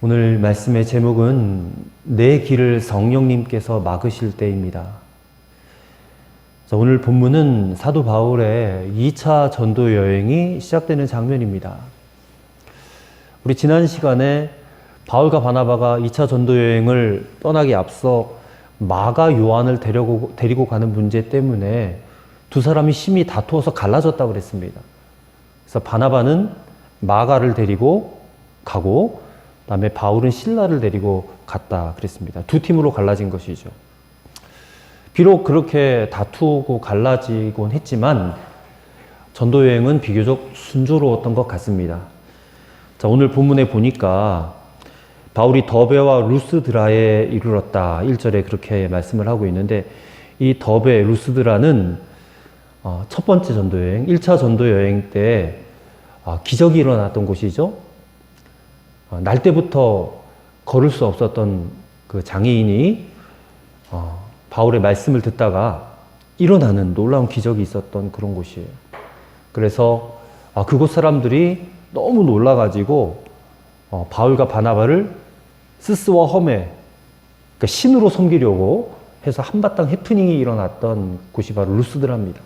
오늘 말씀의 제목은 내 길을 성령님께서 막으실 때입니다. 오늘 본문은 사도 바울의 2차 전도 여행이 시작되는 장면입니다. 우리 지난 시간에 바울과 바나바가 2차 전도 여행을 떠나기 앞서 마가 요한을 데리고 가는 문제 때문에 두 사람이 심히 다투어서 갈라졌다고 그랬습니다. 그래서 바나바는 마가를 데리고 가고 그다음에 바울은 실라를 데리고 갔다 그랬습니다. 두 팀으로 갈라진 것이죠. 비록 그렇게 다투고 갈라지곤 했지만 전도 여행은 비교적 순조로웠던 것 같습니다. 자, 오늘 본문에 보니까 바울이 더베와 루스드라에 이르렀다. 1절에 그렇게 말씀을 하고 있는데 이 더베, 루스드라는 첫 번째 전도 여행, 1차 전도 여행 때 기적이 일어났던 곳이죠. 날 때부터 걸을 수 없었던 그 장애인이 바울의 말씀을 듣다가 일어나는 놀라운 기적이 있었던 그런 곳이에요. 그래서 그곳 사람들이 너무 놀라가지고 바울과 바나바를 스스와 험에, 그러니까 신으로 섬기려고 해서 한바탕 해프닝이 일어났던 곳이 바로 루스드라입니다.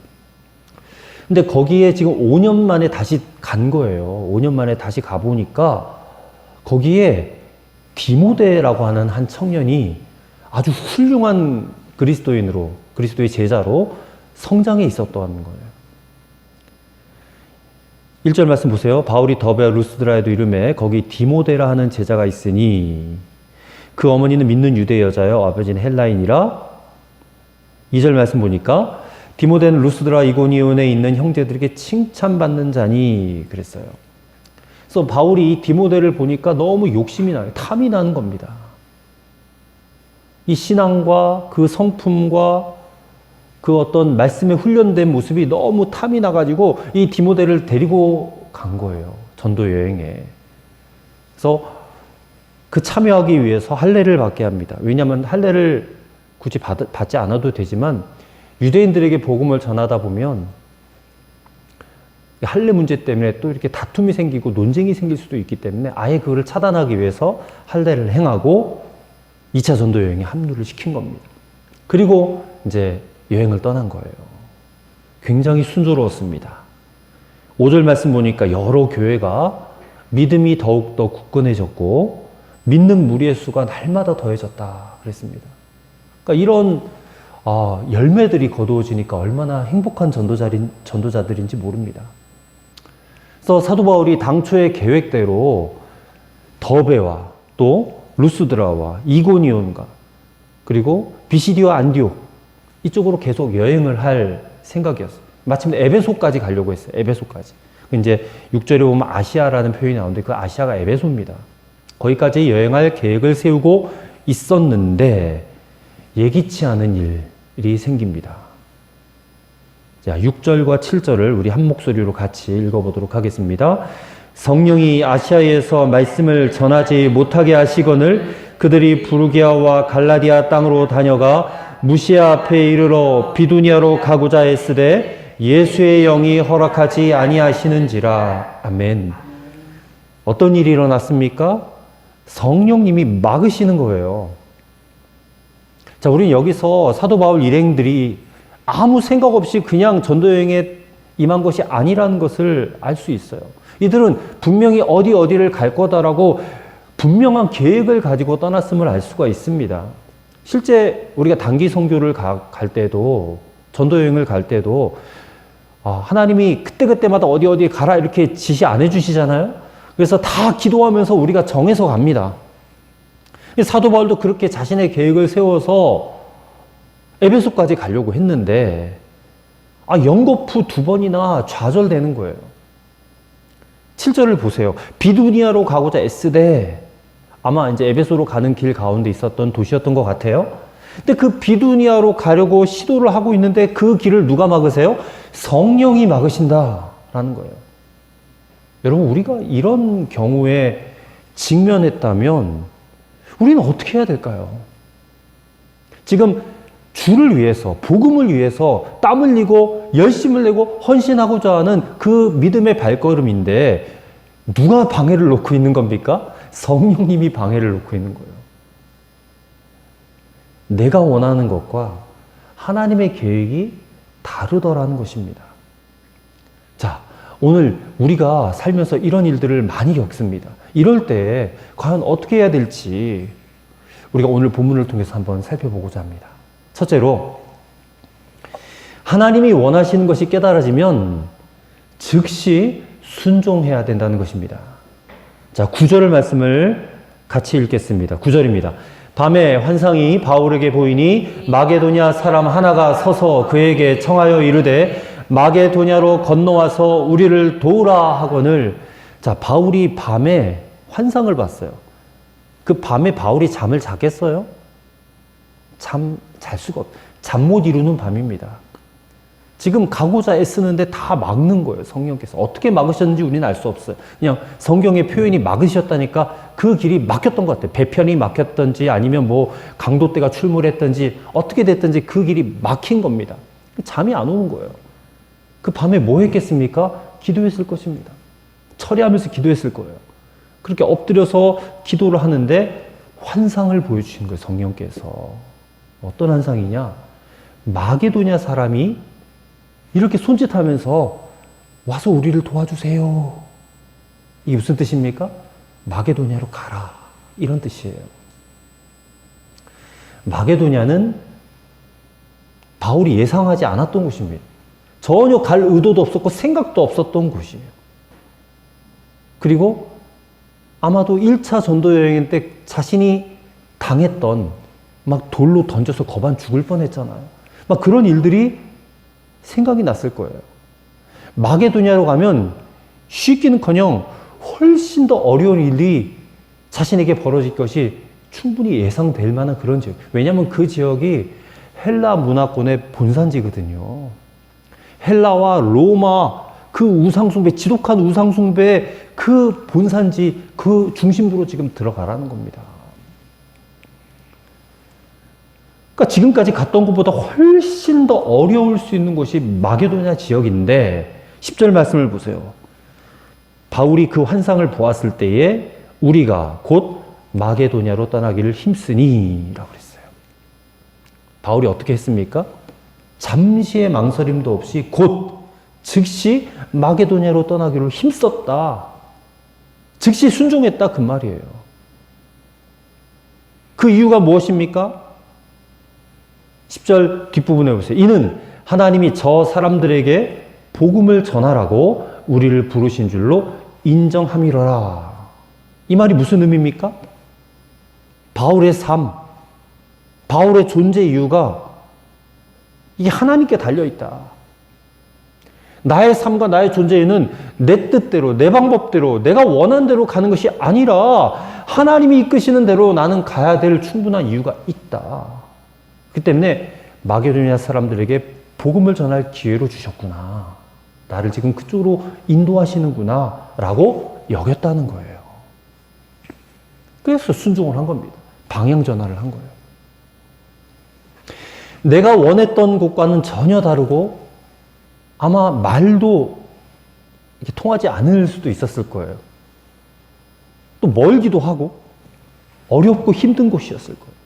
근데 거기에 지금 5년 만에 다시 간 거예요. 5년 만에 다시 가보니까 거기에 디모데라고 하는 한 청년이 아주 훌륭한 그리스도의 제자로 성장해 있었던 거예요. 1절 말씀 보세요. 바울이 더베와 루스드라에도 이르매 거기 디모데라 하는 제자가 있으니 그 어머니는 믿는 유대 여자여 아버지는 헬라인이라. 2절 말씀 보니까 디모데는 루스드라 이고니온에 있는 형제들에게 칭찬받는 자니 그랬어요. 그래서 바울이 이 디모데를 보니까 너무 욕심이 나요. 탐이 나는 겁니다. 이 신앙과 그 성품과 그 어떤 말씀에 훈련된 모습이 너무 탐이 나가지고 이 디모데를 데리고 간 거예요. 전도 여행에. 그래서 그 참여하기 위해서 할례를 받게 합니다. 왜냐하면 할례를 굳이 받지 않아도 되지만 유대인들에게 복음을 전하다 보면 할례 문제 때문에 또 이렇게 다툼이 생기고 논쟁이 생길 수도 있기 때문에 아예 그거를 차단하기 위해서 할례를 행하고 2차 전도 여행에 합류를 시킨 겁니다. 그리고 이제 여행을 떠난 거예요. 굉장히 순조로웠습니다. 5절 말씀 보니까 여러 교회가 믿음이 더욱더 굳건해졌고 믿는 무리의 수가 날마다 더해졌다 그랬습니다. 그러니까 이런 열매들이 거두어지니까 얼마나 행복한 전도자들인지 모릅니다. 그래서 사도 바울이 당초의 계획대로 더베와 또 루스드라와 이고니온과 그리고 비시디와 안디옥 이쪽으로 계속 여행을 할 생각이었어요. 마침내 에베소까지 가려고 했어요. 에베소까지. 이제 6절에 보면 아시아라는 표현이 나오는데 그 아시아가 에베소입니다. 거기까지 여행할 계획을 세우고 있었는데 예기치 않은 일이 생깁니다. 자, 6절과 7절을 우리 한 목소리로 같이 읽어보도록 하겠습니다. 성령이 아시아에서 말씀을 전하지 못하게 하시거늘 그들이 부르기아와 갈라디아 땅으로 다녀가 무시아 앞에 이르러 비두니아로 가고자 했으되 예수의 영이 허락하지 아니하시는지라. 아멘. 어떤 일이 일어났습니까? 성령님이 막으시는 거예요. 자, 우리는 여기서 사도 바울 일행들이 아무 생각 없이 그냥 전도여행에 임한 것이 아니라는 것을 알 수 있어요. 이들은 분명히 어디를 갈 거다라고 분명한 계획을 가지고 떠났음을 알 수가 있습니다. 실제 우리가 단기 선교를 갈 때도 전도여행을 갈 때도 하나님이 그때그때마다 어디 가라 이렇게 지시 안 해주시잖아요. 그래서 다 기도하면서 우리가 정해서 갑니다. 사도 바울도 그렇게 자신의 계획을 세워서 에베소까지 가려고 했는데 연거푸 2번이나 좌절되는 거예요. 7절을 보세요. 비두니아로 가고자 애쓰되 아마 이제 에베소로 가는 길 가운데 있었던 도시였던 것 같아요. 근데 그 비두니아로 가려고 시도를 하고 있는데 그 길을 누가 막으세요? 성령이 막으신다라는 거예요. 여러분, 우리가 이런 경우에 직면했다면 우리는 어떻게 해야 될까요? 지금 주를 위해서, 복음을 위해서 땀 흘리고 열심을 내고 헌신하고자 하는 그 믿음의 발걸음인데 누가 방해를 놓고 있는 겁니까? 성령님이 방해를 놓고 있는 거예요. 내가 원하는 것과 하나님의 계획이 다르더라는 것입니다. 자, 오늘 우리가 살면서 이런 일들을 많이 겪습니다. 이럴 때 과연 어떻게 해야 될지 우리가 오늘 본문을 통해서 한번 살펴보고자 합니다. 첫째로, 하나님이 원하시는 것이 깨달아지면 즉시 순종해야 된다는 것입니다. 자, 9절 말씀을 같이 읽겠습니다. 9절입니다. 밤에 환상이 바울에게 보이니 마게도냐 사람 하나가 서서 그에게 청하여 이르되 마게도냐로 건너와서 우리를 도우라 하거늘. 자, 바울이 밤에 환상을 봤어요. 그 밤에 바울이 잠을 잤겠어요? 잘 수가 잠 못 이루는 밤입니다. 지금 가고자 애쓰는데 다 막는 거예요. 성령께서. 어떻게 막으셨는지 우리는 알 수 없어요. 그냥 성경의 표현이 막으셨다니까 그 길이 막혔던 것 같아요. 배편이 막혔던지 아니면 뭐 강도떼가 출몰했던지 어떻게 됐든지 그 길이 막힌 겁니다. 잠이 안 오는 거예요. 그 밤에 뭐 했겠습니까? 기도했을 것입니다. 철야하면서 기도했을 거예요. 그렇게 엎드려서 기도를 하는데 환상을 보여주신 거예요. 성령께서. 어떤 환상이냐? 마게도냐 사람이 이렇게 손짓하면서 와서 우리를 도와주세요. 이게 무슨 뜻입니까? 마게도냐로 가라. 이런 뜻이에요. 마게도냐는 바울이 예상하지 않았던 곳입니다. 전혀 갈 의도도 없었고 생각도 없었던 곳이에요. 그리고 아마도 1차 전도 여행 때 자신이 당했던 막 돌로 던져서 거반 죽을 뻔했잖아요. 막 그런 일들이 생각이 났을 거예요. 마게도냐로 가면 쉬기는커녕 훨씬 더 어려운 일이 자신에게 벌어질 것이 충분히 예상될 만한 그런 지역. 왜냐하면 그 지역이 헬라 문화권의 본산지거든요. 헬라와 로마 그 우상숭배, 지독한 우상숭배 그 본산지, 그 중심부로 지금 들어가라는 겁니다. 그러니까 지금까지 갔던 곳보다 훨씬 더 어려울 수 있는 곳이 마게도냐 지역인데 10절 말씀을 보세요. 바울이 그 환상을 보았을 때에 우리가 곧 마게도냐로 떠나기를 힘쓰니 라고 그랬어요. 바울이 어떻게 했습니까? 잠시의 망설임도 없이 곧 즉시 마게도냐로 떠나기를 힘썼다. 즉시 순종했다 그 말이에요. 그 이유가 무엇입니까? 10절 뒷부분에 보세요. 이는 하나님이 저 사람들에게 복음을 전하라고 우리를 부르신 줄로 인정함이로라. 이 말이 무슨 의미입니까? 바울의 삶, 바울의 존재 이유가 이게 하나님께 달려있다. 나의 삶과 나의 존재는 내 뜻대로, 내 방법대로, 내가 원하는 대로 가는 것이 아니라 하나님이 이끄시는 대로 나는 가야 될 충분한 이유가 있다. 그 때문에 마게도냐 사람들에게 복음을 전할 기회로 주셨구나. 나를 지금 그쪽으로 인도하시는구나 라고 여겼다는 거예요. 그래서 순종을 한 겁니다. 방향 전환을 한 거예요. 내가 원했던 곳과는 전혀 다르고 아마 말도 이렇게 통하지 않을 수도 있었을 거예요. 또 멀기도 하고 어렵고 힘든 곳이었을 거예요.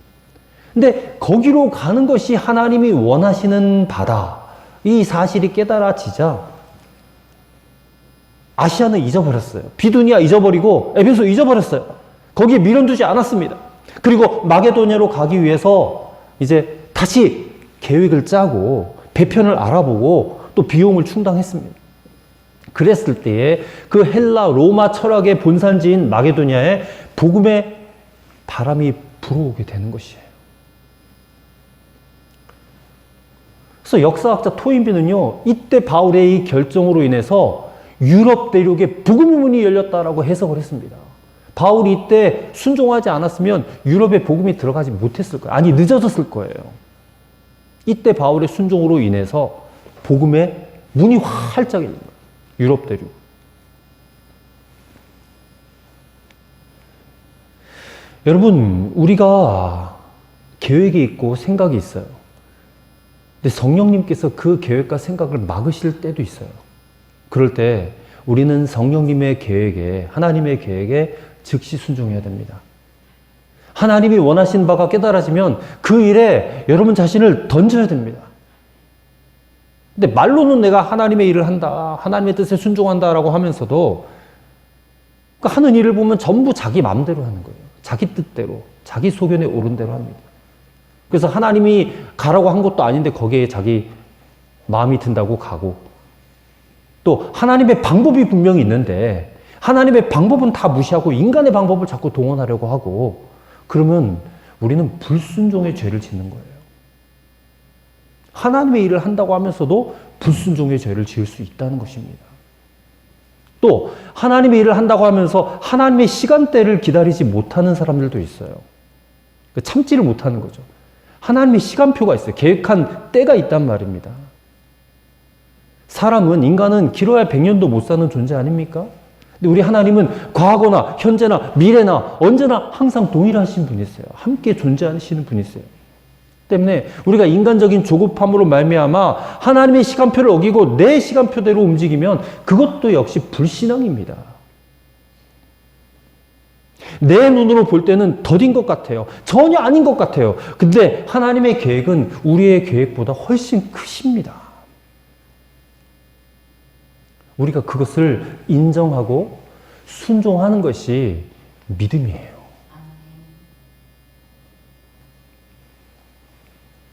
근데 거기로 가는 것이 하나님이 원하시는 바다. 이 사실이 깨달아지자 아시아는 잊어버렸어요. 비두니아 잊어버리고 에베소 잊어버렸어요. 거기에 미련 두지 않았습니다. 그리고 마게도냐로 가기 위해서 이제 다시 계획을 짜고 배편을 알아보고 또 비용을 충당했습니다. 그랬을 때에 그 헬라 로마 철학의 본산지인 마게도냐에 복음의 바람이 불어오게 되는 것이에요. 그래서 역사학자 토인비는요, 이때 바울의 이 결정으로 인해서 유럽 대륙에 복음의 문이 열렸다라고 해석을 했습니다. 바울이 이때 순종하지 않았으면 유럽에 복음이 들어가지 못했을 거예요. 아니, 늦어졌을 거예요. 이때 바울의 순종으로 인해서 복음의 문이 활짝 열린 거예요. 유럽 대륙. 여러분, 우리가 계획이 있고 생각이 있어요. 근데 성령님께서 그 계획과 생각을 막으실 때도 있어요. 그럴 때 우리는 성령님의 계획에, 하나님의 계획에 즉시 순종해야 됩니다. 하나님이 원하신 바가 깨달아지면 그 일에 여러분 자신을 던져야 됩니다. 근데 말로는 내가 하나님의 일을 한다, 하나님의 뜻에 순종한다라고 하면서도 그 하는 일을 보면 전부 자기 마음대로 하는 거예요. 자기 뜻대로, 자기 소견에 오른 대로 합니다. 그래서 하나님이 가라고 한 것도 아닌데 거기에 자기 마음이 든다고 가고, 또 하나님의 방법이 분명히 있는데 하나님의 방법은 다 무시하고 인간의 방법을 자꾸 동원하려고 하고, 그러면 우리는 불순종의 죄를 짓는 거예요. 하나님의 일을 한다고 하면서도 불순종의 죄를 지을 수 있다는 것입니다. 또 하나님의 일을 한다고 하면서 하나님의 시간대를 기다리지 못하는 사람들도 있어요. 참지를 못하는 거죠. 하나님의 시간표가 있어요. 계획한 때가 있단 말입니다. 사람은, 인간은 길어야 100년도 못 사는 존재 아닙니까? 근데 우리 하나님은 과거나 현재나 미래나 언제나 항상 동일하신 분이세요. 함께 존재하시는 분이세요. 때문에 우리가 인간적인 조급함으로 말미암아 하나님의 시간표를 어기고 내 시간표대로 움직이면 그것도 역시 불신앙입니다. 내 눈으로 볼 때는 더딘 것 같아요. 전혀 아닌 것 같아요. 근데 하나님의 계획은 우리의 계획보다 훨씬 크십니다. 우리가 그것을 인정하고 순종하는 것이 믿음이에요.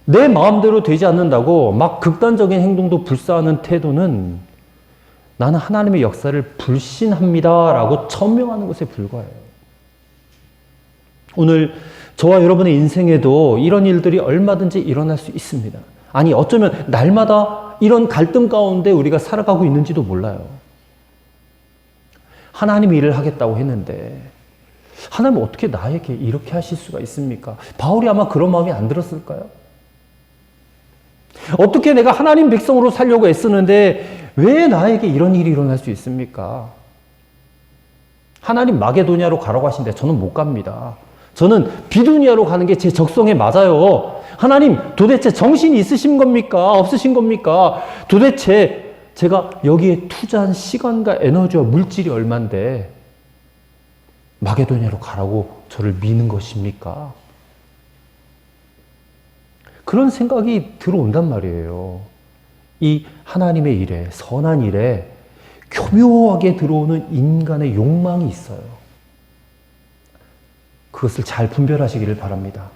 내 마음대로 되지 않는다고 막 극단적인 행동도 불사하는 태도는 나는 하나님의 역사를 불신합니다 라고 천명하는 것에 불과해요. 오늘 저와 여러분의 인생에도 이런 일들이 얼마든지 일어날 수 있습니다. 아니, 어쩌면 날마다 이런 갈등 가운데 우리가 살아가고 있는지도 몰라요. 하나님이 일을 하겠다고 했는데 하나님은 어떻게 나에게 이렇게 하실 수가 있습니까? 바울이 아마 그런 마음이 안 들었을까요? 어떻게 내가 하나님 백성으로 살려고 애쓰는데 왜 나에게 이런 일이 일어날 수 있습니까? 하나님 마게도냐로 가라고 하신데 저는 못 갑니다. 저는 비두니아로 가는 게 제 적성에 맞아요. 하나님 도대체 정신이 있으신 겁니까? 없으신 겁니까? 도대체 제가 여기에 투자한 시간과 에너지와 물질이 얼만데 마게도냐로 가라고 저를 미는 것입니까? 그런 생각이 들어온단 말이에요. 이 하나님의 일에, 선한 일에 교묘하게 들어오는 인간의 욕망이 있어요. 그것을 잘 분별하시기를 바랍니다.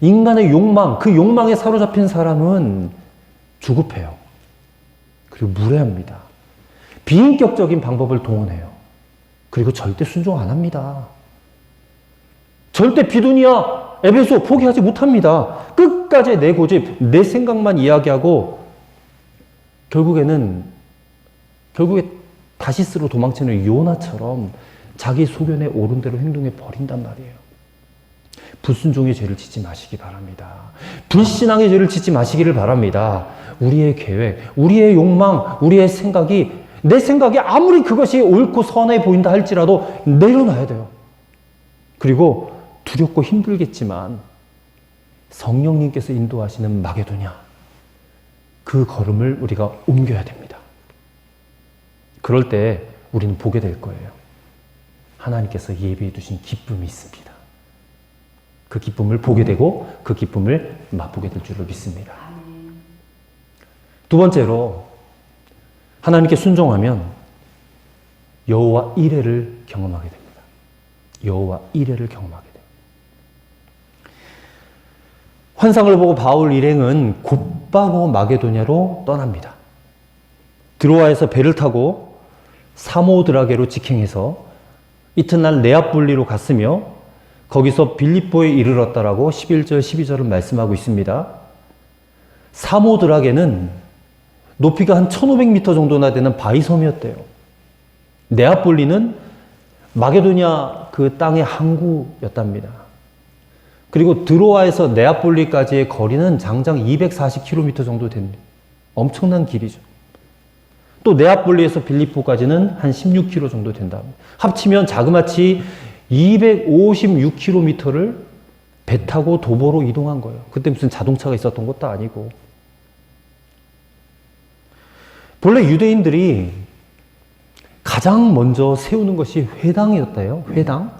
인간의 욕망, 그 욕망에 사로잡힌 사람은 주급해요. 그리고 무례합니다. 비인격적인 방법을 동원해요. 그리고 절대 순종 안 합니다. 절대 비두니아, 에베소 포기하지 못합니다. 끝까지 내 고집, 내 생각만 이야기하고 결국에 다시스로 도망치는 요나처럼 자기 소견에 옳은 대로 행동해 버린단 말이에요. 불순종의 죄를 짓지 마시기 바랍니다. 불신앙의 죄를 짓지 마시기를 바랍니다. 우리의 계획, 우리의 욕망, 우리의 생각이, 내 생각이 아무리 그것이 옳고 선해 보인다 할지라도 내려놔야 돼요. 그리고 두렵고 힘들겠지만 성령님께서 인도하시는 마게도냐, 그 걸음을 우리가 옮겨야 됩니다. 그럴 때 우리는 보게 될 거예요. 하나님께서 예비해 두신 기쁨이 있습니다. 그 기쁨을 보게 되고 그 기쁨을 맛보게 될 줄을 믿습니다. 두 번째로, 하나님께 순종하면 여호와 이레를 경험하게 됩니다. 여호와 이레를 경험하게 됩니다. 환상을 보고 바울 일행은 곧바로 마게도냐로 떠납니다. 드로아에서 배를 타고 사모드라게로 직행해서 이튿날 네아폴리로 갔으며 거기서 빌립보에 이르렀다라고 11절, 12절은 말씀하고 있습니다. 사모드라게는 높이가 한 1500m 정도나 되는 바위섬이었대요. 네아폴리는 마게도냐 그 땅의 항구였답니다. 그리고 드로아에서 네아폴리까지의 거리는 장장 240km 정도 됩니다. 엄청난 길이죠. 또 네아폴리에서 빌립보까지는 한 16km 정도 된다. 합치면 자그마치 256km를 배 타고 도보로 이동한 거예요. 그때 무슨 자동차가 있었던 것도 아니고. 본래 유대인들이 가장 먼저 세우는 것이 회당이었대요. 회당.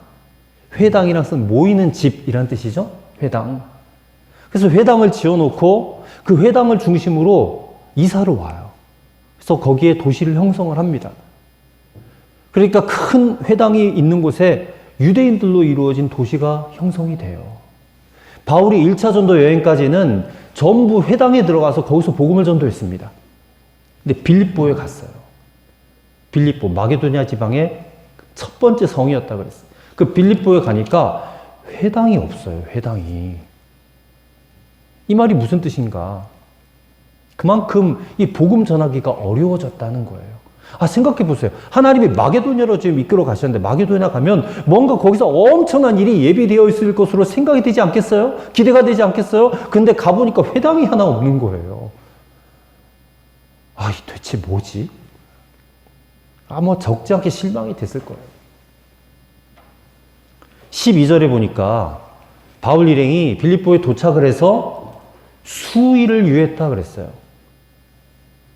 회당이란 뜻은 모이는 집이란 뜻이죠. 회당. 그래서 회당을 지어놓고 그 회당을 중심으로 이사를 와요. 그래서 거기에 도시를 형성을 합니다. 그러니까 큰 회당이 있는 곳에 유대인들로 이루어진 도시가 형성이 돼요. 바울이 1차 전도 여행까지는 전부 회당에 들어가서 거기서 복음을 전도했습니다. 근데 빌립보에 갔어요. 빌립보, 마게도니아 지방의 첫 번째 성이었다 그랬어요. 그 빌립보에 가니까 회당이 없어요. 회당이. 이 말이 무슨 뜻인가? 그만큼 이 복음 전하기가 어려워졌다는 거예요. 생각해 보세요. 하나님이 마게도냐로 지금 이끌어 가셨는데 마게도냐 가면 뭔가 거기서 엄청난 일이 예비되어 있을 것으로 생각이 되지 않겠어요? 기대가 되지 않겠어요? 근데 가보니까 회당이 하나 없는 거예요. 이 대체 뭐지? 아마 적지 않게 실망이 됐을 거예요. 12절에 보니까 바울 일행이 빌립보에 도착을 해서 수일을 유했다 그랬어요.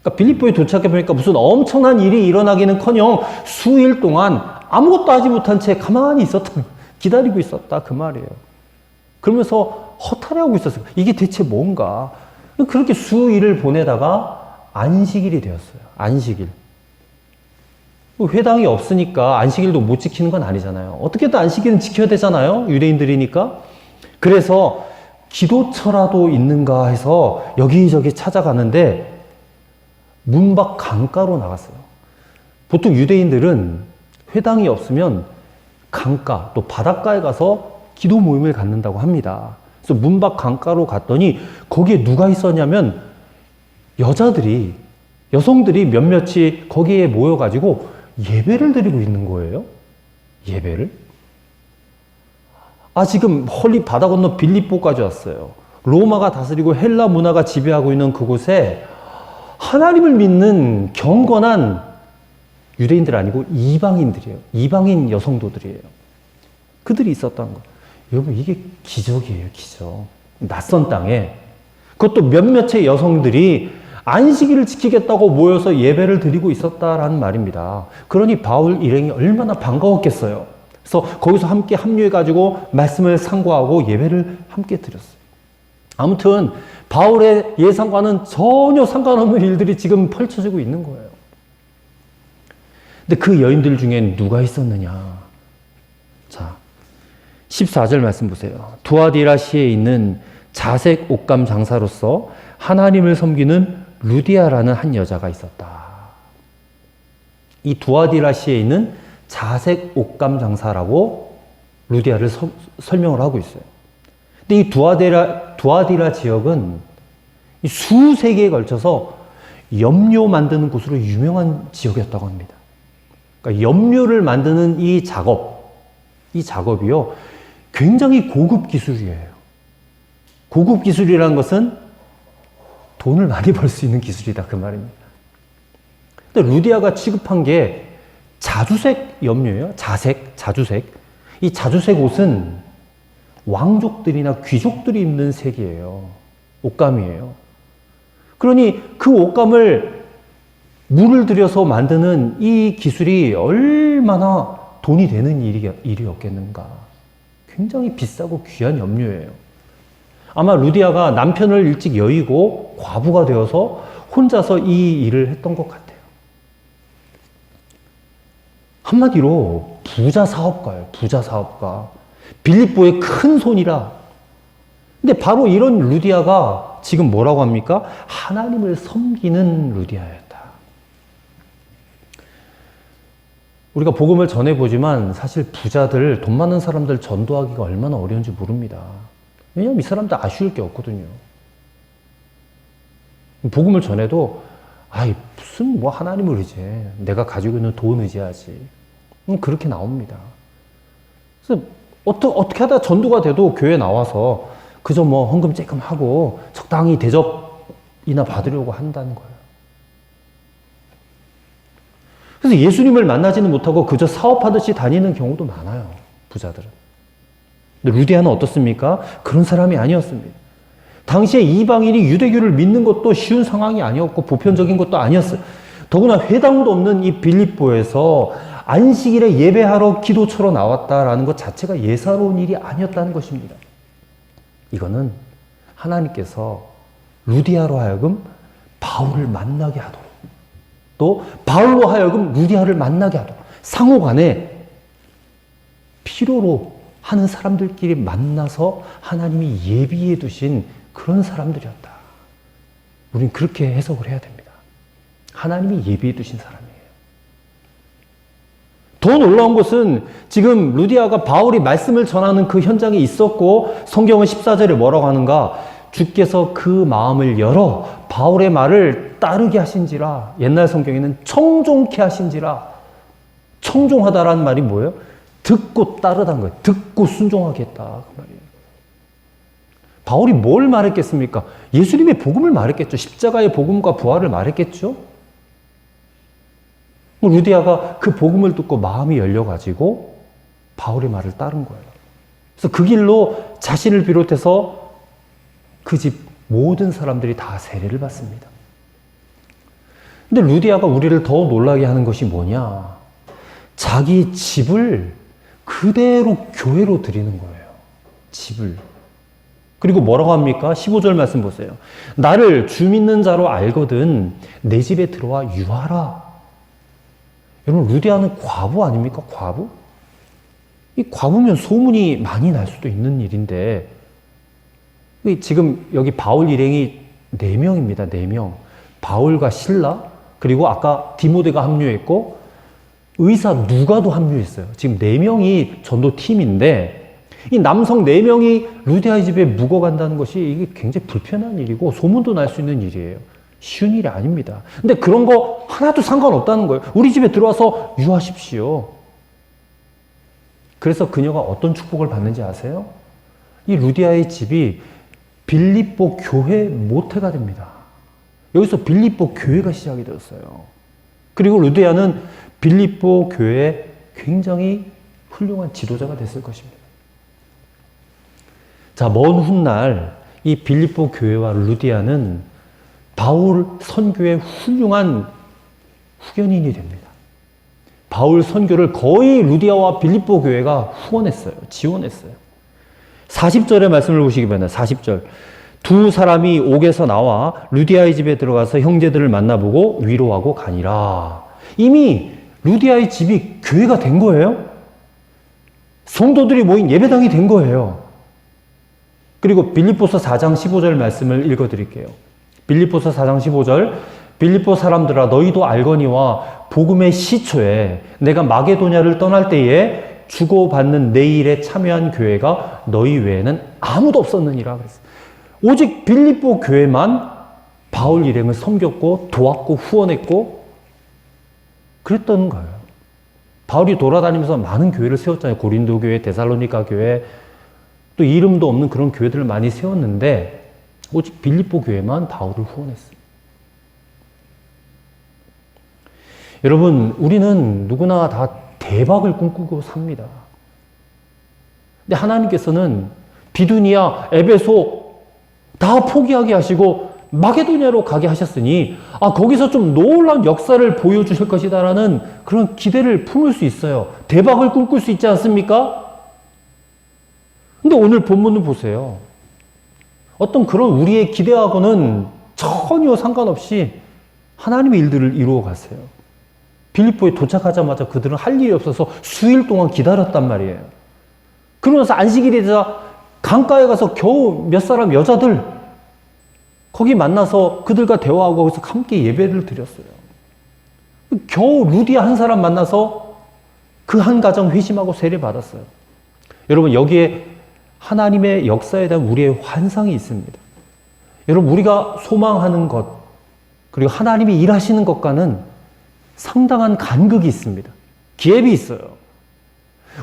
그러니까 빌립보에 도착해 보니까 무슨 엄청난 일이 일어나기는커녕 수일 동안 아무것도 하지 못한 채 가만히 있었다, 기다리고 있었다 그 말이에요. 그러면서 허탈해하고 있었어요. 이게 대체 뭔가? 그렇게 수일을 보내다가 안식일이 되었어요. 안식일. 회당이 없으니까 안식일도 못 지키는 건 아니잖아요. 어떻게든 안식일은 지켜야 되잖아요. 유대인들이니까. 그래서 기도처라도 있는가 해서 여기저기 찾아가는데 문 밖 강가로 나갔어요. 보통 유대인들은 회당이 없으면 강가 또 바닷가에 가서 기도 모임을 갖는다고 합니다. 그래서 문 밖 강가로 갔더니 거기에 누가 있었냐면 여성들이 몇몇이 거기에 모여가지고 예배를 드리고 있는 거예요. 예배를? 지금 헐리 바다 건너 빌립보까지 왔어요. 로마가 다스리고 헬라 문화가 지배하고 있는 그곳에 하나님을 믿는 경건한 유대인들 아니고 이방인들이에요. 이방인 여성도들이에요. 그들이 있었다는 거. 여러분, 이게 기적이에요, 기적. 낯선 땅에. 그것도 몇몇의 여성들이 안식일을 지키겠다고 모여서 예배를 드리고 있었다라는 말입니다. 그러니 바울 일행이 얼마나 반가웠겠어요. 그래서 거기서 함께 합류해가지고 말씀을 상고하고 예배를 함께 드렸어요. 아무튼 바울의 예상과는 전혀 상관없는 일들이 지금 펼쳐지고 있는 거예요. 근데 그 여인들 중엔 누가 있었느냐? 자, 14절 말씀 보세요. 두아디라시에 있는 자색 옷감 장사로서 하나님을 섬기는 루디아라는 한 여자가 있었다. 이 두아디라시에 있는 자색 옷감 장사라고 루디아를 설명을 하고 있어요. 근데 이 두아디라 지역은 수세기에 걸쳐서 염료 만드는 곳으로 유명한 지역이었다고 합니다. 그러니까 염료를 만드는 이 작업이요, 굉장히 고급 기술이에요. 고급 기술이라는 것은 돈을 많이 벌 수 있는 기술이다 그 말입니다. 근데 루디아가 취급한 게 자주색 염료예요. 자주색. 이 자주색 옷은 왕족들이나 귀족들이 입는 색이에요. 옷감이에요. 그러니 그 옷감을 물을 들여서 만드는 이 기술이 얼마나 돈이 되는 일이었겠는가. 굉장히 비싸고 귀한 염료예요. 아마 루디아가 남편을 일찍 여의고 과부가 되어서 혼자서 이 일을 했던 것 같아요. 한마디로 부자 사업가예요. 부자 사업가. 빌립보의 큰 손이라. 근데 바로 이런 루디아가 지금 뭐라고 합니까? 하나님을 섬기는 루디아였다. 우리가 복음을 전해보지만 사실 부자들, 돈 많은 사람들 전도하기가 얼마나 어려운지 모릅니다. 왜냐하면 이 사람들 아쉬울 게 없거든요. 복음을 전해도 무슨 하나님을 의지해. 내가 가지고 있는 돈 의지하지. 그렇게 나옵니다. 그래서 어떻게 하다 전도가 돼도 교회 나와서 그저 헌금 쬐끔 하고 적당히 대접이나 받으려고 한다는 거예요. 그래서 예수님을 만나지는 못하고 그저 사업하듯이 다니는 경우도 많아요. 부자들은. 근데 루디아는 어떻습니까? 그런 사람이 아니었습니다. 당시에 이방인이 유대교를 믿는 것도 쉬운 상황이 아니었고 보편적인 것도 아니었어요. 더구나 회당도 없는 이 빌립보에서 안식일에 예배하러 기도처로 나왔다라는 것 자체가 예사로운 일이 아니었다는 것입니다. 이거는 하나님께서 루디아로 하여금 바울을 만나게 하도록, 또 바울로 하여금 루디아를 만나게 하도록 상호간에 필요로 하는 사람들끼리 만나서 하나님이 예비해 두신 그런 사람들이었다. 우린 그렇게 해석을 해야 됩니다. 하나님이 예비해 두신 사람이에요. 더 놀라운 것은 지금 루디아가 바울이 말씀을 전하는 그 현장에 있었고, 성경은 14절에 뭐라고 하는가? 주께서 그 마음을 열어 바울의 말을 따르게 하신지라. 옛날 성경에는 청종케 하신지라. 청종하다라는 말이 뭐예요? 듣고 따르다는 거예요. 듣고 순종하게 했다 그 말이에요. 바울이 뭘 말했겠습니까? 예수님의 복음을 말했겠죠. 십자가의 복음과 부활을 말했겠죠. 루디아가 그 복음을 듣고 마음이 열려가지고 바울의 말을 따른 거예요. 그래서 그 길로 자신을 비롯해서 그 집 모든 사람들이 다 세례를 받습니다. 근데 루디아가 우리를 더 놀라게 하는 것이 뭐냐? 자기 집을 그대로 교회로 드리는 거예요. 집을. 그리고 뭐라고 합니까? 15절 말씀 보세요. 나를 주 믿는 자로 알거든 내 집에 들어와 유하라. 여러분, 루디아는 과부 아닙니까? 과부? 이 과부면 소문이 많이 날 수도 있는 일인데, 지금 여기 바울 일행이 4명입니다. 4명. 바울과 실라, 그리고 아까 디모데가 합류했고, 의사 누가도 합류했어요. 지금 4명이 전도팀인데, 이 남성 4명이 루디아의 집에 묵어간다는 것이 이게 굉장히 불편한 일이고, 소문도 날 수 있는 일이에요. 쉬운 일이 아닙니다. 근데 그런 거 하나도 상관없다는 거예요. 우리 집에 들어와서 유하십시오. 그래서 그녀가 어떤 축복을 받는지 아세요? 이 루디아의 집이 빌립보 교회 모태가 됩니다. 여기서 빌립보 교회가 시작이 되었어요. 그리고 루디아는 빌립보 교회의 굉장히 훌륭한 지도자가 됐을 것입니다. 자, 먼 훗날 이 빌립보 교회와 루디아는 바울 선교의 훌륭한 후견인이 됩니다. 바울 선교를 거의 루디아와 빌립보 교회가 후원했어요. 지원했어요. 40절의 말씀을 보시기 바랍니다. 40절. 두 사람이 옥에서 나와 루디아의 집에 들어가서 형제들을 만나보고 위로하고 가니라. 이미 루디아의 집이 교회가 된 거예요. 성도들이 모인 예배당이 된 거예요. 그리고 빌립보서 4장 15절 말씀을 읽어드릴게요. 빌립보서 4장 15절. 빌립보 사람들아 너희도 알거니와 복음의 시초에 내가 마게도냐를 떠날 때에 주고받는 내 일에 참여한 교회가 너희 외에는 아무도 없었느니라 그랬어요. 오직 빌립보 교회만 바울 일행을 섬겼고 도왔고 후원했고 그랬던 거예요. 바울이 돌아다니면서 많은 교회를 세웠잖아요. 고린도 교회, 데살로니가 교회, 또 이름도 없는 그런 교회들을 많이 세웠는데 오직 빌립보 교회만 바울을 후원했어요. 여러분, 우리는 누구나 다 대박을 꿈꾸고 삽니다. 근데 하나님께서는 비두니아, 에베소 다 포기하게 하시고 마게도냐로 가게 하셨으니 거기서 좀 놀라운 역사를 보여주실 것이다라는 그런 기대를 품을 수 있어요. 대박을 꿈꿀 수 있지 않습니까? 근데 오늘 본문을 보세요. 어떤 그런 우리의 기대하고는 전혀 상관없이 하나님의 일들을 이루어 갔어요. 빌립보에 도착하자마자 그들은 할 일이 없어서 수일 동안 기다렸단 말이에요. 그러면서 안식일이 되자 강가에 가서 겨우 몇 사람 여자들 거기 만나서 그들과 대화하고 거기서 함께 예배를 드렸어요. 겨우 루디아 한 사람 만나서 그 한 가정 회심하고 세례 받았어요. 여러분, 여기에 하나님의 역사에 대한 우리의 환상이 있습니다. 여러분, 우리가 소망하는 것 그리고 하나님이 일하시는 것과는 상당한 간극이 있습니다. 갭이 있어요.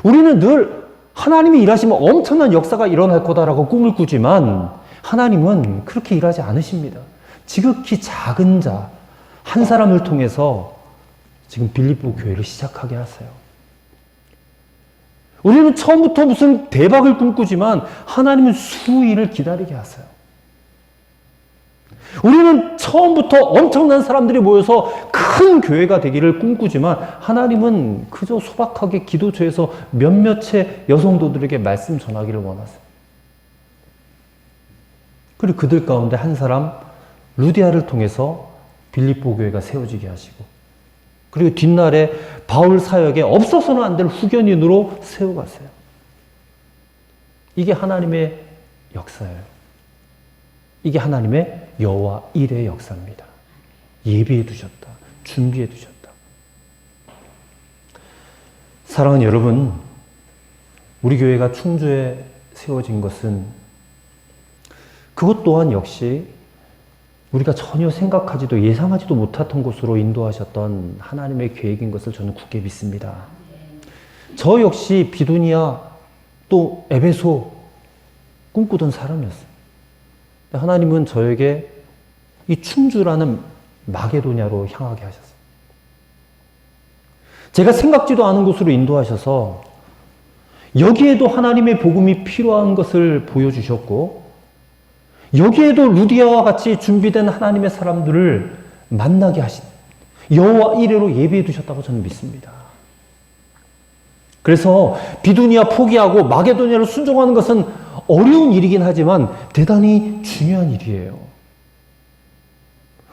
우리는 늘 하나님이 일하시면 엄청난 역사가 일어날 거다라고 꿈을 꾸지만 하나님은 그렇게 일하지 않으십니다. 지극히 작은 자 한 사람을 통해서 지금 빌립보 교회를 시작하게 하세요. 우리는 처음부터 무슨 대박을 꿈꾸지만 하나님은 수일을 기다리게 하세요. 우리는 처음부터 엄청난 사람들이 모여서 큰 교회가 되기를 꿈꾸지만 하나님은 그저 소박하게 기도처에서 몇몇의 여성도들에게 말씀 전하기를 원하세요. 그리고 그들 가운데 한 사람 루디아를 통해서 빌립보 교회가 세워지게 하시고, 그리고 뒷날에 바울 사역에 없어서는 안 될 후견인으로 세워가세요. 이게 하나님의 역사예요. 이게 하나님의 여호와 일의 역사입니다. 예비해 두셨다. 준비해 두셨다. 사랑하는 여러분, 우리 교회가 충주에 세워진 것은 그것 또한 역시 우리가 전혀 생각하지도 예상하지도 못했던 곳으로 인도하셨던 하나님의 계획인 것을 저는 굳게 믿습니다. 저 역시 비두니아 또 에베소 꿈꾸던 사람이었어요. 하나님은 저에게 이 충주라는 마게도냐로 향하게 하셨어요. 제가 생각지도 않은 곳으로 인도하셔서 여기에도 하나님의 복음이 필요한 것을 보여주셨고, 여기에도 루디아와 같이 준비된 하나님의 사람들을 만나게 하신 여호와 이레로 예비해 두셨다고 저는 믿습니다. 그래서 비두니아 포기하고 마게도냐로 순종하는 것은 어려운 일이긴 하지만 대단히 중요한 일이에요.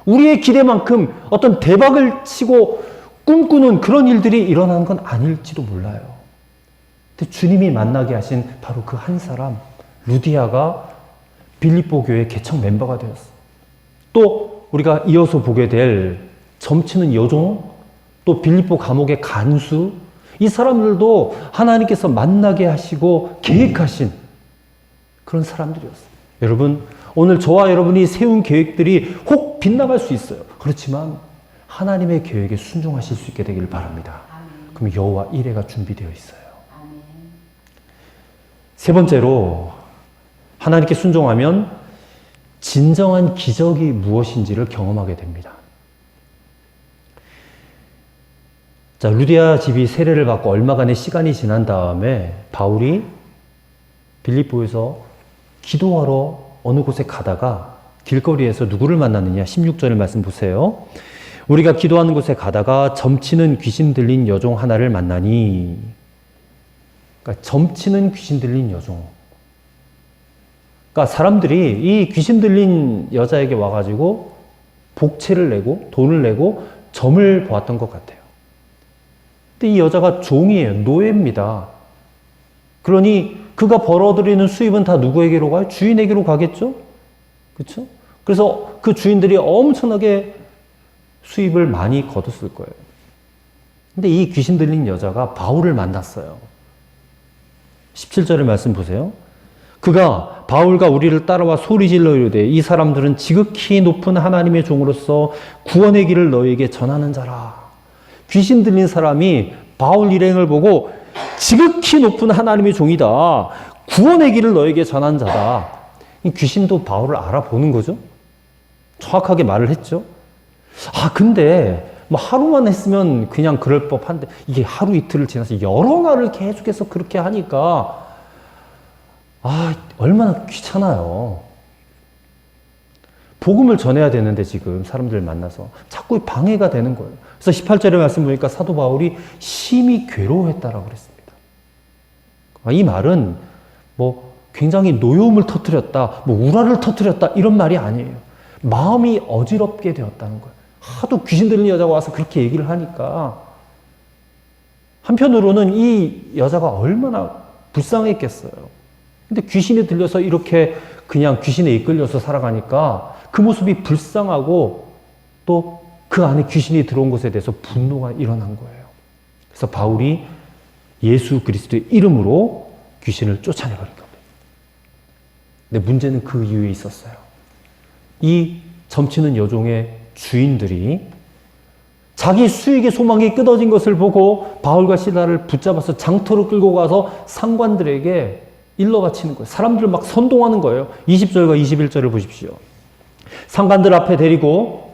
우리의 기대만큼 어떤 대박을 치고 꿈꾸는 그런 일들이 일어나는 건 아닐지도 몰라요. 근데 주님이 만나게 하신 바로 그 한 사람 루디아가 빌립보 교회 개척 멤버가 되었어요. 또 우리가 이어서 보게 될 점치는 여종, 또 빌립보 감옥의 간수, 이 사람들도 하나님께서 만나게 하시고 계획하신 그런 사람들이었어요. 여러분, 오늘 저와 여러분이 세운 계획들이 혹 빗나갈 수 있어요. 그렇지만 하나님의 계획에 순종하실 수 있게 되기를 바랍니다. 그럼 여호와 이레가 준비되어 있어요. 세 번째로, 하나님께 순종하면 진정한 기적이 무엇인지를 경험하게 됩니다. 자, 루디아 집이 세례를 받고 얼마간의 시간이 지난 다음에 바울이 빌립보에서 기도하러 어느 곳에 가다가 길거리에서 누구를 만났느냐? 16절의 말씀 보세요. 우리가 기도하는 곳에 가다가 점치는 귀신 들린 여종 하나를 만나니, 그러니까 점치는 귀신 들린 여종. 그러니까 사람들이 이 귀신 들린 여자에게 와가지고 복채를 내고 돈을 내고 점을 보았던 것 같아요. 근데 이 여자가 종이에요. 노예입니다. 그러니 그가 벌어들이는 수입은 다 누구에게로 가요? 주인에게로 가겠죠? 그렇죠? 그래서 그 주인들이 엄청나게 수입을 많이 거뒀을 거예요. 근데 이 귀신 들린 여자가 바울을 만났어요. 17절의 말씀 보세요. 그가 바울과 우리를 따라와 소리질러 이르되 이 사람들은 지극히 높은 하나님의 종으로서 구원의 길을 너희에게 전하는 자라. 귀신 들린 사람이 바울 일행을 보고 지극히 높은 하나님의 종이다. 구원의 길을 너에게 전한 자다. 이 귀신도 바울을 알아보는 거죠. 정확하게 말을 했죠. 아, 근데 뭐 하루만 했으면 그냥 그럴 법한데 이게 하루 이틀을 지나서 여러 날을 계속해서 그렇게 하니까 얼마나 귀찮아요. 복음을 전해야 되는데 지금 사람들 만나서 자꾸 방해가 되는 거예요. 그래서 18절의 말씀 보니까 사도 바울이 심히 괴로워했다라고 그랬습니다. 이 말은 뭐 굉장히 노여움을 터뜨렸다, 뭐 우라를 터뜨렸다 이런 말이 아니에요. 마음이 어지럽게 되었다는 거예요. 하도 귀신 들린 여자가 와서 그렇게 얘기를 하니까 한편으로는 이 여자가 얼마나 불쌍했겠어요. 근데 귀신이 들려서 이렇게 그냥 귀신에 이끌려서 살아가니까 그 모습이 불쌍하고 또 그 안에 귀신이 들어온 것에 대해서 분노가 일어난 거예요. 그래서 바울이 예수 그리스도의 이름으로 귀신을 쫓아내버린 겁니다. 근데 문제는 그 이유에 있었어요. 이 점치는 여종의 주인들이 자기 수익의 소망이 끊어진 것을 보고 바울과 시라를 붙잡아서 장터로 끌고 가서 상관들에게 일러 바치는 거예요. 사람들 막 선동하는 거예요. 20절과 21절을 보십시오. 상관들 앞에 데리고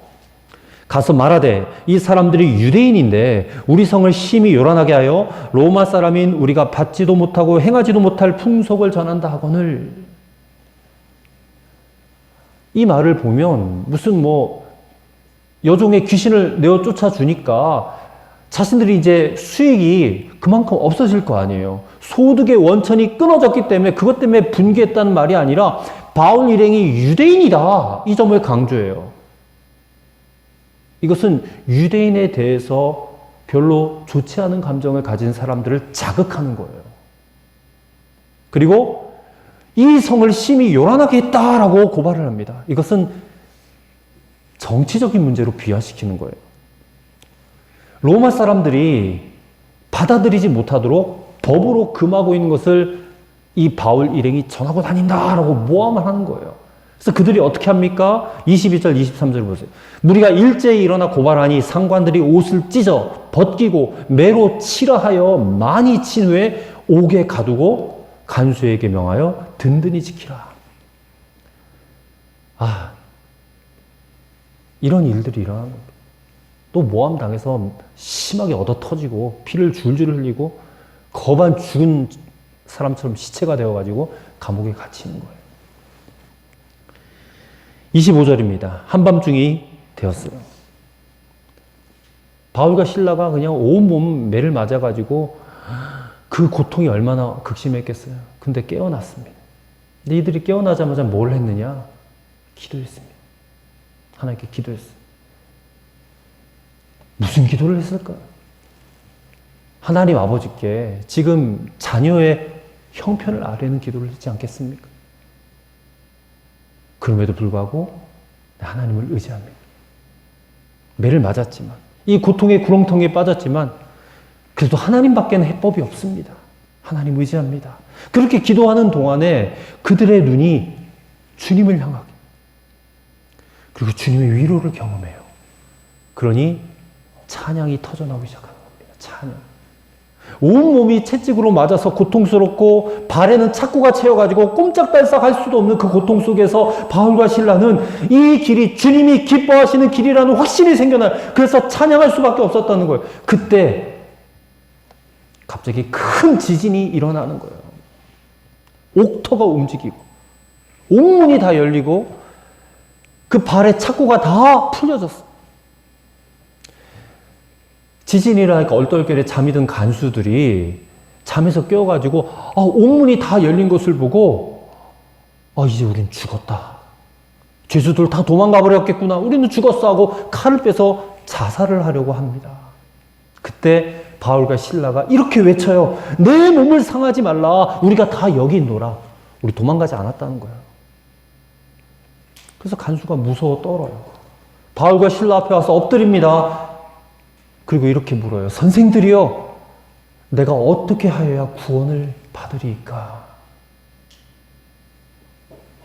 가서 말하되 이 사람들이 유대인인데 우리 성을 심히 요란하게 하여 로마 사람인 우리가 받지도 못하고 행하지도 못할 풍속을 전한다 하거늘. 이 말을 보면 무슨 여종의 귀신을 내어 쫓아주니까 자신들이 이제 수익이 그만큼 없어질 거 아니에요. 소득의 원천이 끊어졌기 때문에 그것 때문에 분개했다는 말이 아니라 바울 일행이 유대인이다. 이 점을 강조해요. 이것은 유대인에 대해서 별로 좋지 않은 감정을 가진 사람들을 자극하는 거예요. 그리고 이 성을 심히 요란하게 했다라고 고발을 합니다. 이것은 정치적인 문제로 비화시키는 거예요. 로마 사람들이 받아들이지 못하도록 법으로 금하고 있는 것을 이 바울 일행이 전하고 다닌다라고 모함을 하는 거예요. 그래서 그들이 어떻게 합니까? 22절, 23절 보세요. 무리가 일제히 일어나 고발하니 상관들이 옷을 찢어 벗기고 매로 치라 하여 많이 친 후에 옥에 가두고 간수에게 명하여 든든히 지키라. 이런 일들이 일어나는 거예요. 또 모함당해서 심하게 얻어 터지고 피를 줄줄 흘리고 거반 죽은 사람처럼 시체가 되어가지고 감옥에 갇히는 거예요. 25절입니다. 한밤중이 되었어요. 바울과 실라가 그냥 온몸 매를 맞아가지고 그 고통이 얼마나 극심했겠어요. 근데 깨어났습니다. 근데 이들이 깨어나자마자 뭘 했느냐? 기도했습니다. 하나님께 기도했어요. 무슨 기도를 했을까요? 하나님 아버지께 지금 자녀의 형편을 아뢰는 기도를 했지 않겠습니까? 그럼에도 불구하고 하나님을 의지합니다. 매를 맞았지만, 이 고통의 구렁텅이에 빠졌지만 그래도 하나님밖에는 해법이 없습니다. 하나님 의지합니다. 그렇게 기도하는 동안에 그들의 눈이 주님을 향하게, 그리고 주님의 위로를 경험해요. 그러니 찬양이 터져나오기 시작하는 겁니다. 찬양. 온몸이 채찍으로 맞아서 고통스럽고 발에는 착고가 채여가지고 꼼짝달싹 할 수도 없는 그 고통 속에서 바울과 실라는 이 길이 주님이 기뻐하시는 길이라는 확신이 생겨나요. 그래서 찬양할 수밖에 없었다는 거예요. 그때 갑자기 큰 지진이 일어나는 거예요. 옥터가 움직이고 옥문이 다 열리고 그 발에 착고가 다 풀려졌어요. 지진이라니까 얼떨결에 잠이 든 간수들이 잠에서 깨어가지고 옥문이 다 열린 것을 보고 이제 우린 죽었다. 죄수들 다 도망가 버렸겠구나. 우리는 죽었어 하고 칼을 빼서 자살을 하려고 합니다. 그때 바울과 실라가 이렇게 외쳐요. 내 몸을 상하지 말라. 우리가 다 여기 있노라. 우리 도망가지 않았다는 거예요. 그래서 간수가 무서워 떨어요. 바울과 실라 앞에 와서 엎드립니다. 그리고 이렇게 물어요. 선생들이여, 내가 어떻게 하여야 구원을 받으리이까?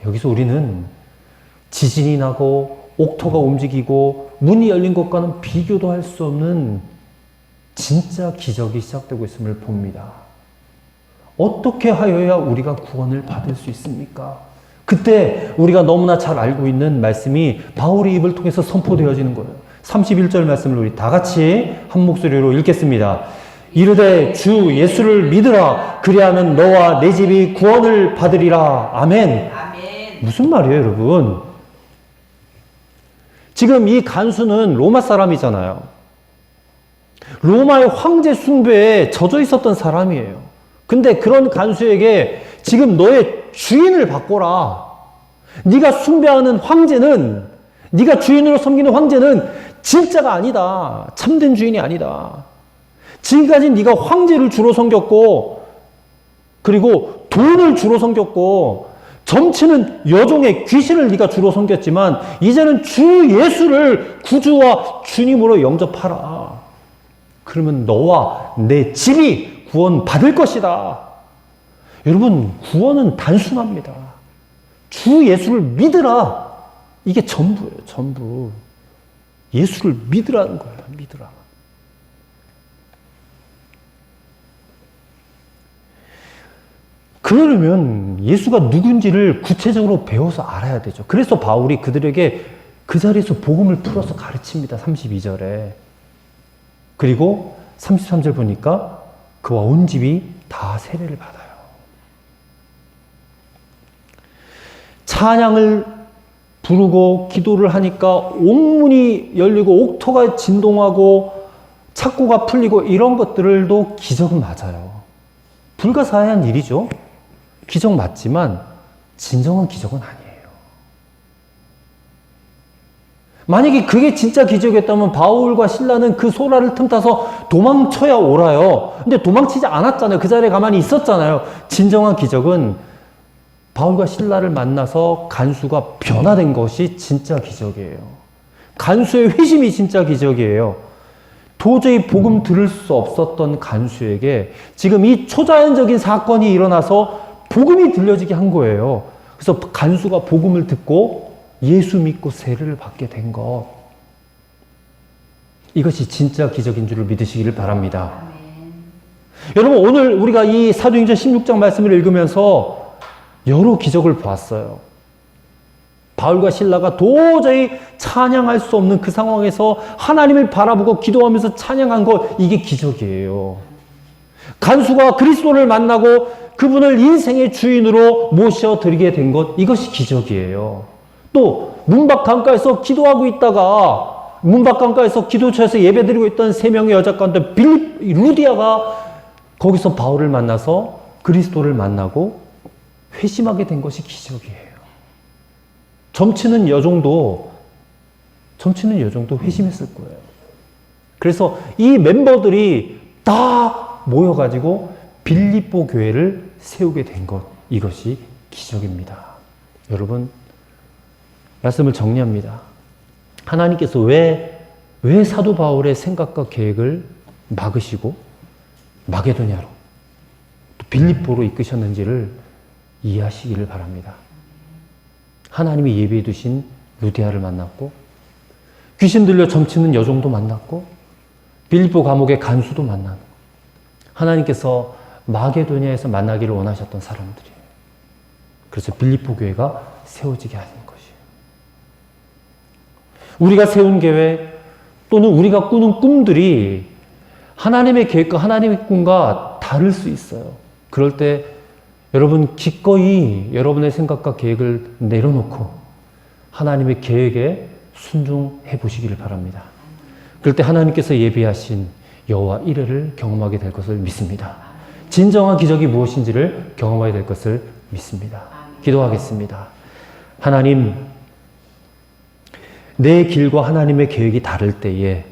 여기서 우리는 지진이 나고 옥토가 움직이고 문이 열린 것과는 비교도 할 수 없는 진짜 기적이 시작되고 있음을 봅니다. 어떻게 하여야 우리가 구원을 받을 수 있습니까? 그때 우리가 너무나 잘 알고 있는 말씀이 바울의 입을 통해서 선포되어지는 거예요. 31절 말씀을 우리 다 같이 한 목소리로 읽겠습니다. 이르되 주 예수를 믿으라. 그리하면 너와 내 집이 구원을 받으리라. 아멘. 아멘. 무슨 말이에요, 여러분? 지금 이 간수는 로마 사람이잖아요. 로마의 황제 숭배에 젖어 있었던 사람이에요. 근데 그런 간수에게 지금 너의 주인을 바꿔라. 네가 숭배하는 황제는, 네가 주인으로 섬기는 황제는 진짜가 아니다. 참된 주인이 아니다. 지금까지 네가 황제를 주로 섬겼고, 그리고 돈을 주로 섬겼고, 점치는 여종의 귀신을 네가 주로 섬겼지만 이제는 주 예수를 구주와 주님으로 영접하라. 그러면 너와 내 집이 구원 받을 것이다. 여러분, 구원은 단순합니다. 주 예수를 믿으라. 이게 전부예요, 전부. 예수를 믿으라는 거예요, 믿으라. 그러려면 예수가 누군지를 구체적으로 배워서 알아야 되죠. 그래서 바울이 그들에게 그 자리에서 복음을 풀어서 가르칩니다. 32절에. 그리고 33절 보니까 그와 온 집이 다 세례를 받아요. 찬양을 부르고 기도를 하니까 온문이 열리고 옥토가 진동하고 착고가 풀리고 이런 것들도 기적은 맞아요. 불가사의한 일이죠. 기적 맞지만 진정한 기적은 아니에요. 만약에 그게 진짜 기적이었다면 바울과 실라는 그 소라를 틈타서 도망쳐야 옳아요. 근데 도망치지 않았잖아요. 그 자리에 가만히 있었잖아요. 진정한 기적은 바울과 실라를 만나서 간수가 변화된 것이 진짜 기적이에요. 간수의 회심이 진짜 기적이에요. 도저히 복음 들을 수 없었던 간수에게 지금 이 초자연적인 사건이 일어나서 복음이 들려지게 한 거예요. 그래서 간수가 복음을 듣고 예수 믿고 세례를 받게 된 것. 이것이 진짜 기적인 줄을 믿으시기를 바랍니다. 여러분, 오늘 우리가 이 사도행전 16장 말씀을 읽으면서 여러 기적을 보았어요. 바울과 실라가 도저히 찬양할 수 없는 그 상황에서 하나님을 바라보고 기도하면서 찬양한 것, 이게 기적이에요. 간수가 그리스도를 만나고 그분을 인생의 주인으로 모셔드리게 된 것, 이것이 기적이에요. 또 문밖 강가에서 기도하고 있다가 문밖 강가에서 기도처에서 예배드리고 있던 세 명의 여자 가운데 루디아가 거기서 바울을 만나서 그리스도를 만나고 회심하게 된 것이 기적이에요. 점치는 여종도 회심했을 거예요. 그래서 이 멤버들이 다 모여가지고 빌립보 교회를 세우게 된 것, 이것이 기적입니다. 여러분, 말씀을 정리합니다. 하나님께서 왜 사도 바울의 생각과 계획을 막으시고 마게도냐로 또 빌립보로 이끄셨는지를 이해하시기를 바랍니다. 하나님이 예비해 두신 루디아를 만났고 귀신 들려 점치는 여종도 만났고 빌립보 감옥의 간수도 만나는, 하나님께서 마게도냐에서 만나기를 원하셨던 사람들이에요. 그래서 빌립보 교회가 세워지게 하는 것이에요. 우리가 세운 계획 또는 우리가 꾸는 꿈들이 하나님의 계획과 하나님의 꿈과 다를 수 있어요. 그럴 때 여러분 기꺼이 여러분의 생각과 계획을 내려놓고 하나님의 계획에 순종해 보시기를 바랍니다. 그럴 때 하나님께서 예비하신 여호와 이레를 경험하게 될 것을 믿습니다. 진정한 기적이 무엇인지를 경험하게 될 것을 믿습니다. 기도하겠습니다. 하나님, 내 길과 하나님의 계획이 다를 때에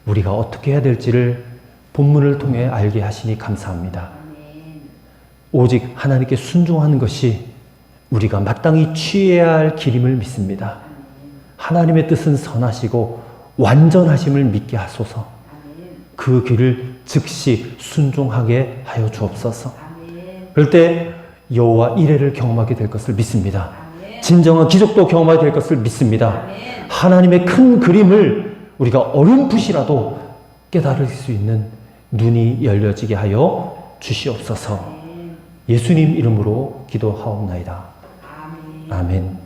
우리가 어떻게 해야 될지를 본문을 통해 알게 하시니 감사합니다. 오직 하나님께 순종하는 것이 우리가 마땅히 취해야 할 길임을 믿습니다. 하나님의 뜻은 선하시고 완전하심을 믿게 하소서. 그 길을 즉시 순종하게 하여 주옵소서. 그럴 때 여호와 이레를 경험하게 될 것을 믿습니다. 진정한 기적도 경험하게 될 것을 믿습니다. 하나님의 큰 그림을 우리가 어렴풋이라도 깨달을 수 있는 눈이 열려지게 하여 주시옵소서. 예수님 이름으로 기도하옵나이다. 아멘.